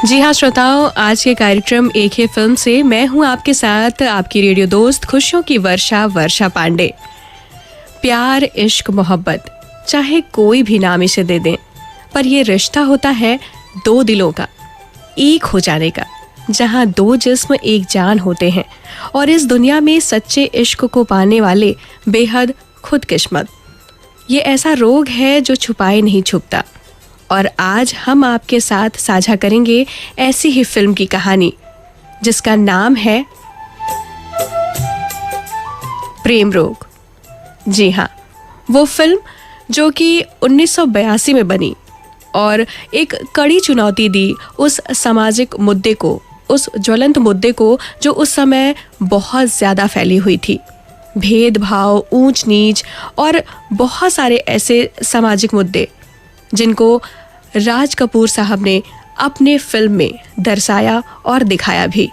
जी हाँ श्रोताओं, आज के कार्यक्रम एक ही फिल्म से मैं हूँ आपके साथ आपकी रेडियो दोस्त खुशियों की वर्षा पांडे। प्यार, इश्क, मोहब्बत, चाहे कोई भी नाम इसे दे दें, पर ये रिश्ता होता है दो दिलों का एक हो जाने का, जहाँ दो जिस्म एक जान होते हैं। और इस दुनिया में सच्चे इश्क को पाने वाले बेहद खुदकिस्मत। ये ऐसा रोग है जो छुपाए नहीं छुपता। और आज हम आपके साथ साझा करेंगे ऐसी ही फिल्म की कहानी जिसका नाम है प्रेम रोग। जी हाँ, वो फिल्म जो कि 1982 में बनी और एक कड़ी चुनौती दी उस सामाजिक मुद्दे को, उस ज्वलंत मुद्दे को जो उस समय बहुत ज़्यादा फैली हुई थी। भेदभाव, ऊंच नीच और बहुत सारे ऐसे सामाजिक मुद्दे जिनको राज कपूर साहब ने अपने फिल्म में दर्शाया और दिखाया भी।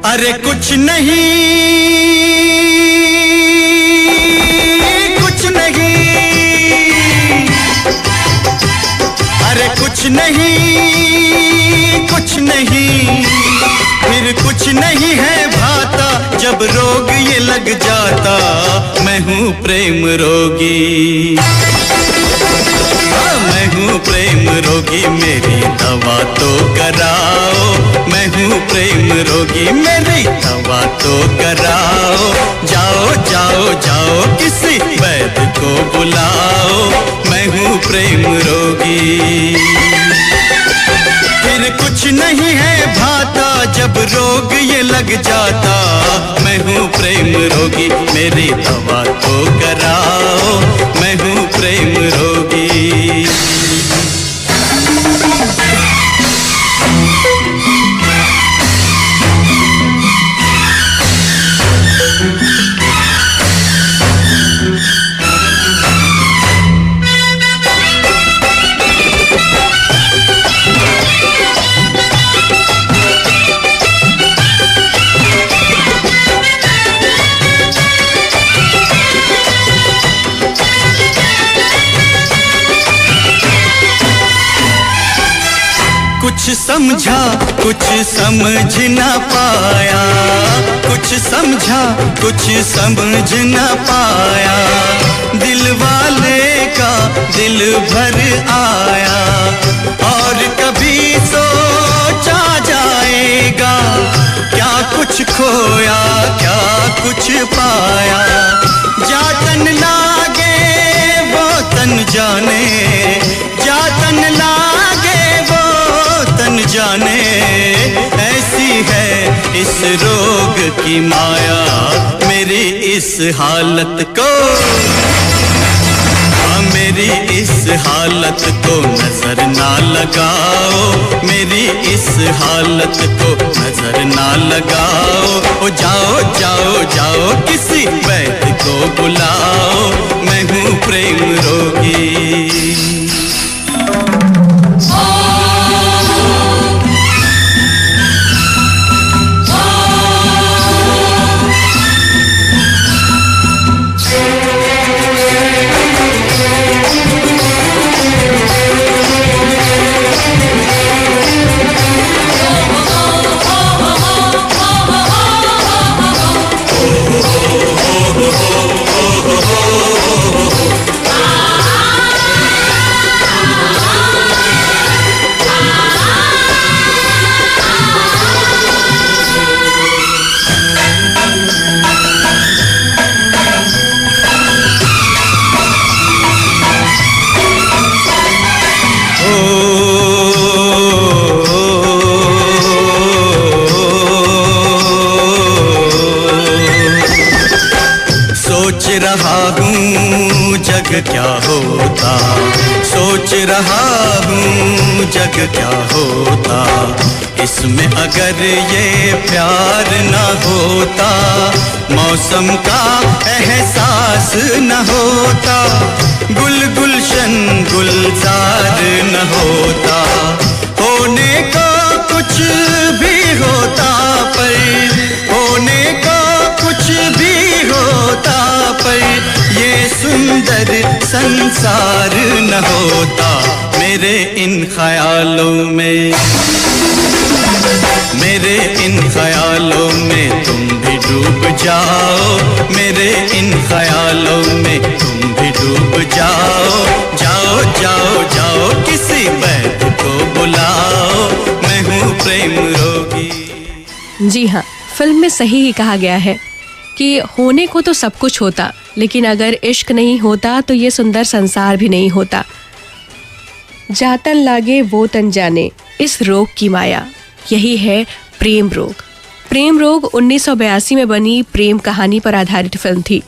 अरे कुछ नहीं, कुछ नहीं, अरे कुछ नहीं, कुछ नहीं, फिर कुछ नहीं है भाता जब रोग ये लग जाता। मैं हूँ प्रेम रोगी, मैं हूँ प्रेम रोगी, मेरी दवा तो कराओ। मैं हूँ प्रेम रोगी, मेरी दवा तो कराओ। जाओ जाओ जाओ किसी वैद्य को बुलाओ। मैं हूँ प्रेम रोगी। फिर कुछ नहीं है भाता जब रोग ये लग जाता। मैं हूँ प्रेम रोगी, मेरी दवा तो कराओ। मैं हूँ प्रेम रोगी। कुछ समझा कुछ समझ न पाया, कुछ समझा कुछ समझ न पाया। दिल वाले का दिल भर आया और कभी सोचा जाएगा क्या कुछ खोया क्या कुछ पाया। जा तन लागे वो तन जाने, जा तन लागे जाने। ऐसी है इस रोग की माया, मेरी इस हालत को, मेरी इस हालत को नजर ना लगाओ। मेरी इस हालत को नजर ना लगाओ। ओ जाओ जाओ जाओ किसी वैद्य को बुलाओ। मैं हूँ प्रेम रोगी। जग क्या होता, सोच रहा हूँ जग क्या होता। इसमें अगर ये प्यार न होता, मौसम का एहसास न होता, गुल गुलशन गुलजार न होता, होने को कुछ भी होता पर, होने को कुछ भी होता पर, ये सुंदर संसार न होता। मेरे इन ख्यालों में, मेरे इन ख्यालों में तुम भी डूब जाओ, मेरे इन ख्यालों में तुम भी डूब जाओ। जाओ जाओ जाओ किसी वैद्य को बुलाओ, मैं हूँ प्रेम रोगी। जी हाँ, फिल्म में सही ही कहा गया है कि होने को तो सब कुछ होता, लेकिन अगर इश्क नहीं होता तो ये सुंदर संसार भी नहीं होता। जातन लागे वो तन जाने, इस रोग की माया, यही है प्रेम रोग। प्रेम रोग 1982 में बनी प्रेम कहानी पर आधारित फिल्म थी,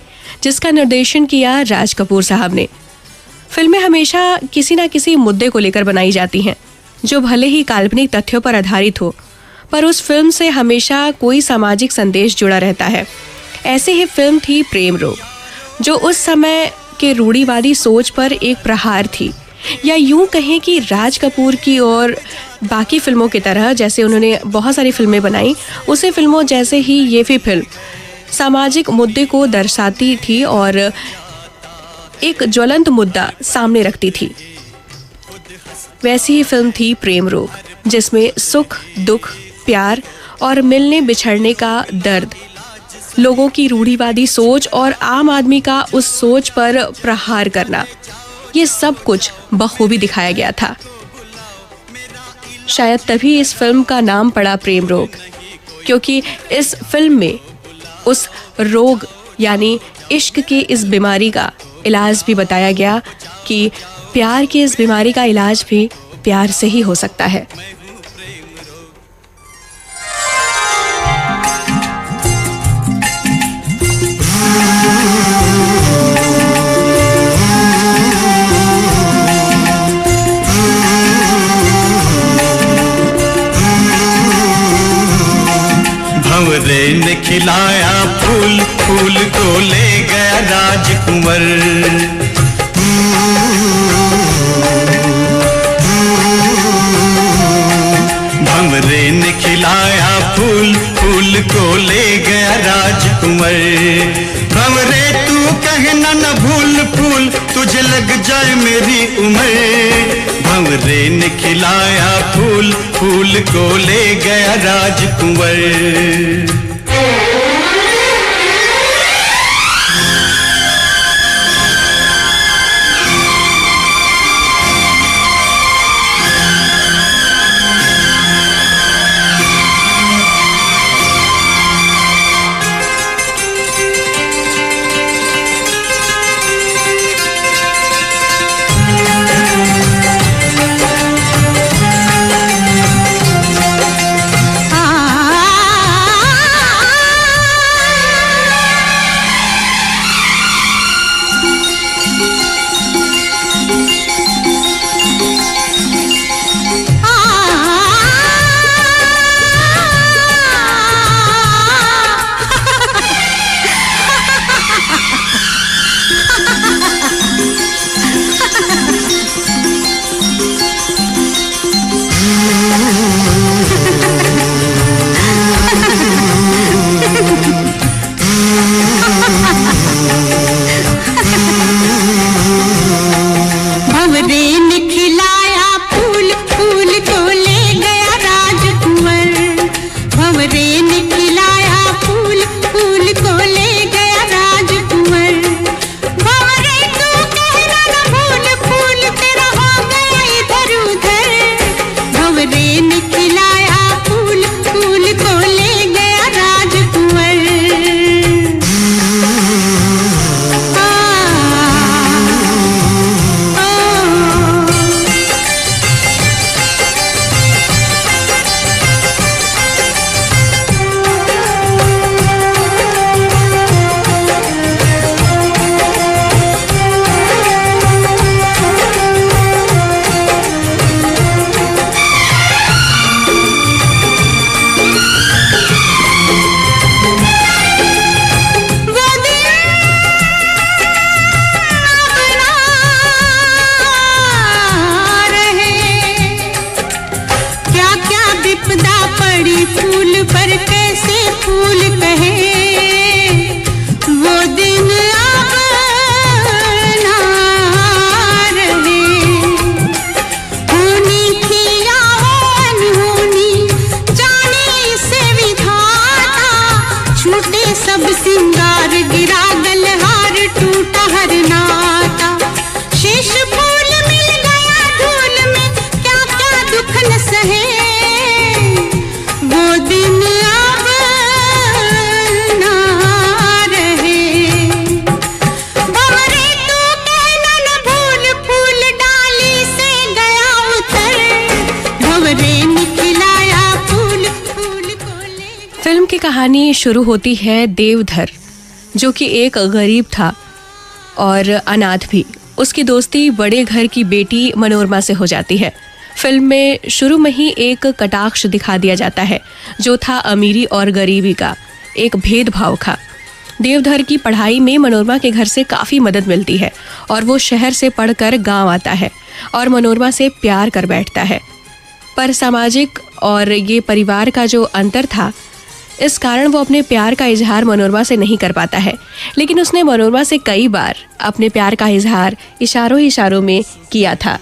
जिसका निर्देशन किया राज कपूर साहब ने। फिल्में हमेशा किसी न किसी मुद्दे को लेकर बनाई जाती हैं, जो भले ही काल्पनिक तथ्यों पर आधारित हो, पर उस फिल्म से हमेशा कोई सामाजिक संदेश जुड़ा रहता है। ऐसे ही फिल्म थी प्रेम रोग, जो उस समय के रूढ़िवादी सोच पर एक प्रहार थी, या यूं कहें कि राज कपूर की और बाकी फिल्मों की तरह, जैसे उन्होंने बहुत सारी फिल्में बनाई, उसी फिल्मों जैसे ही ये भी फिल्म सामाजिक मुद्दे को दर्शाती थी और एक ज्वलंत मुद्दा सामने रखती थी। वैसी ही फिल्म थी प्रेम रोग, जिसमें सुख दुख, प्यार और मिलने बिछड़ने का दर्द, लोगों की रूढ़िवादी सोच और आम आदमी का उस सोच पर प्रहार करना, ये सब कुछ बखूबी दिखाया गया था। शायद तभी इस फिल्म का नाम पड़ा प्रेम रोग, क्योंकि इस फिल्म में उस रोग यानी इश्क की इस बीमारी का इलाज भी बताया गया कि प्यार की इस बीमारी का इलाज भी प्यार से ही हो सकता है। भंवरे ने खिलाया फूल, फूल को ले गया राजकुंवर। भंवरे ने खिलाया फूल, फूल को ले गया राजकुंवर। भंवरे तू कहना न भूल फूल, तुझे लग जाए मेरी उम्र। भंवरे ने खिलाया फूल, फूल को ले गया राजकुंवर। कहानी शुरू होती है देवधर, जो कि एक गरीब था और अनाथ भी। उसकी दोस्ती बड़े घर की बेटी मनोरमा से हो जाती है। फिल्म में शुरू में ही एक कटाक्ष दिखा दिया जाता है, जो था अमीरी और गरीबी का एक भेदभाव का। देवधर की पढ़ाई में मनोरमा के घर से काफ़ी मदद मिलती है और वो शहर से पढ़कर गांव आता है और मनोरमा से प्यार कर बैठता है। पर सामाजिक और ये परिवार का जो अंतर था, इस कारण वो अपने प्यार का इजहार मनोरमा से नहीं कर पाता है। लेकिन उसने मनोरमा से कई बार अपने प्यार का इजहार इशारों इशारों में किया था।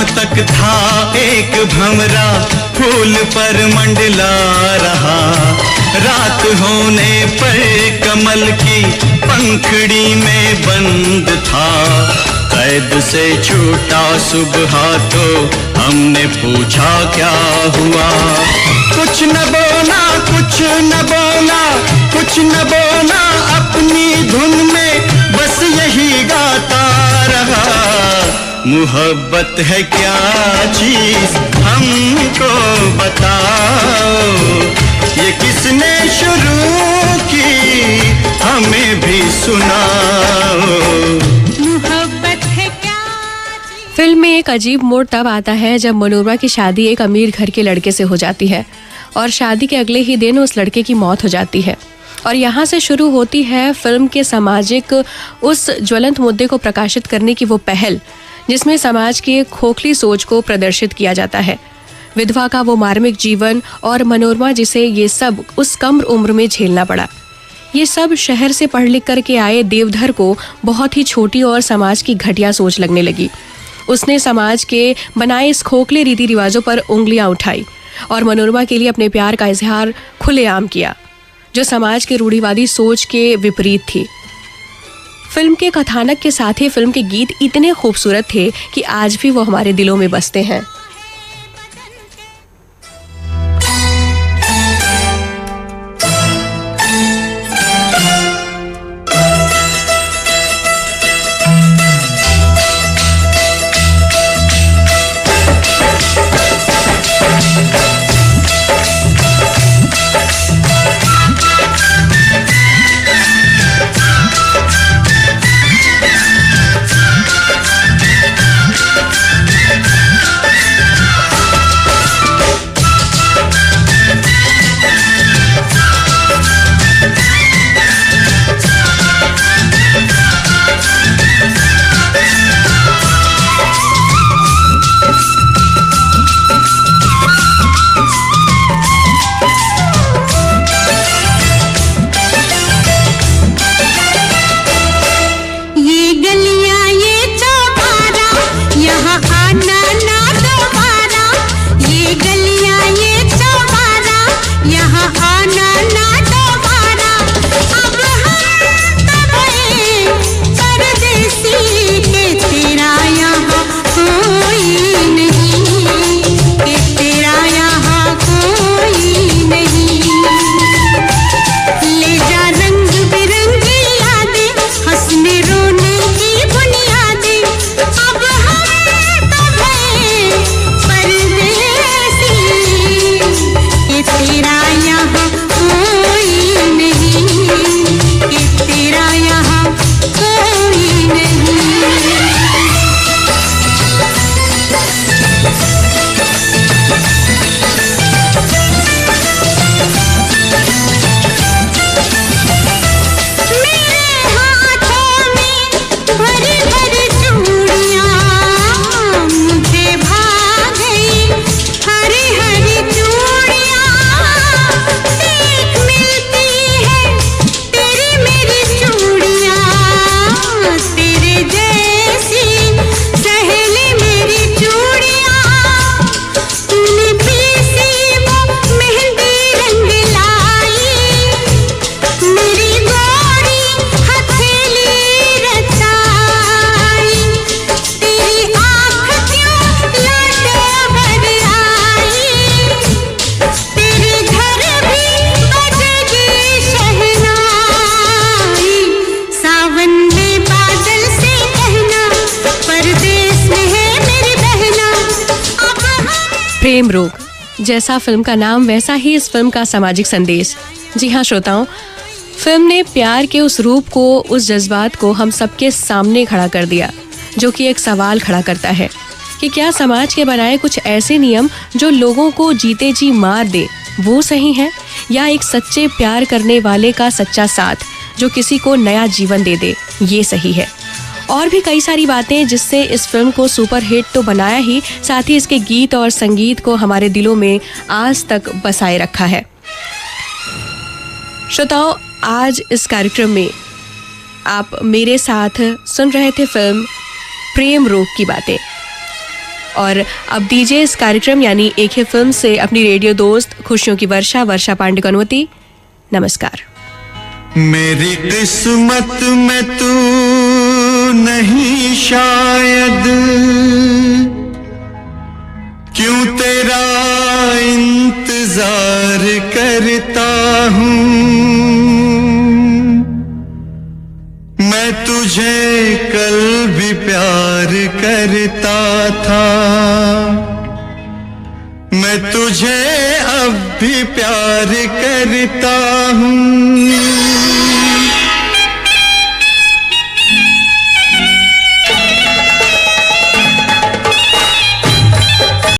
तक था एक भंवरा फूल पर मंडला रहा, रात होने पर कमल की पंखड़ी में बंद था। कैद से छूटा सुबह तो हमने पूछा क्या हुआ, कुछ न बोला कुछ न बोला कुछ न बोला, अपनी धुन में बस यही गाता रहा। मोहब्बत है क्या चीज हमको बताओ, ये किसने शुरू की हमें भी सुनाओ। मोहब्बत है क्या। फिल्म में एक अजीब मोड़ तब आता है जब मनोरमा की शादी एक अमीर घर के लड़के से हो जाती है और शादी के अगले ही दिन उस लड़के की मौत हो जाती है। और यहाँ से शुरू होती है फिल्म के सामाजिक उस ज्वलंत मुद्दे को प्रकाशित करने की वो पहल, जिसमें समाज की खोखली सोच को प्रदर्शित किया जाता है। विधवा का वो मार्मिक जीवन और मनोरमा जिसे ये सब उस कम उम्र में झेलना पड़ा। ये सब शहर से पढ़ लिख करके आए देवधर को बहुत ही छोटी और समाज की घटिया सोच लगने लगी। उसने समाज के बनाए इस खोखले रीति रिवाजों पर उंगलियां उठाई और मनोरमा के लिए अपने प्यार का इजहार खुलेआम किया, जो समाज के रूढ़िवादी सोच के विपरीत थी। फिल्म के कथानक के साथ ही फिल्म के गीत इतने खूबसूरत थे कि आज भी वो हमारे दिलों में बसते हैं। प्रेम रोग, जैसा फिल्म का नाम वैसा ही इस फिल्म का सामाजिक संदेश। जी हाँ श्रोताओं, फिल्म ने प्यार के उस रूप को, उस जज्बात को हम सबके सामने खड़ा कर दिया, जो कि एक सवाल खड़ा करता है कि क्या समाज के बनाए कुछ ऐसे नियम जो लोगों को जीते जी मार दे वो सही है, या एक सच्चे प्यार करने वाले का सच्चा साथ जो किसी को नया जीवन दे दे ये सही है। और भी कई सारी बातें जिससे इस फिल्म को सुपर हिट तो बनाया ही, साथ ही इसके गीत और संगीत को हमारे दिलों में आज तक बसाए रखा है। श्रोताओं, आज इस कार्यक्रम में आप मेरे साथ सुन रहे थे फिल्म प्रेम रोग की बातें, और अब दीजिए इस कार्यक्रम यानी एक ही फिल्म से अपनी रेडियो दोस्त खुशियों की वर्षा पांडे को अनुमति। नमस्कार। मेरी किस्मत में तू नहीं शायद, क्यों तेरा इंतजार करता हूँ। मैं तुझे कल भी प्यार करता था, मैं तुझे अब भी प्यार करता हूँ।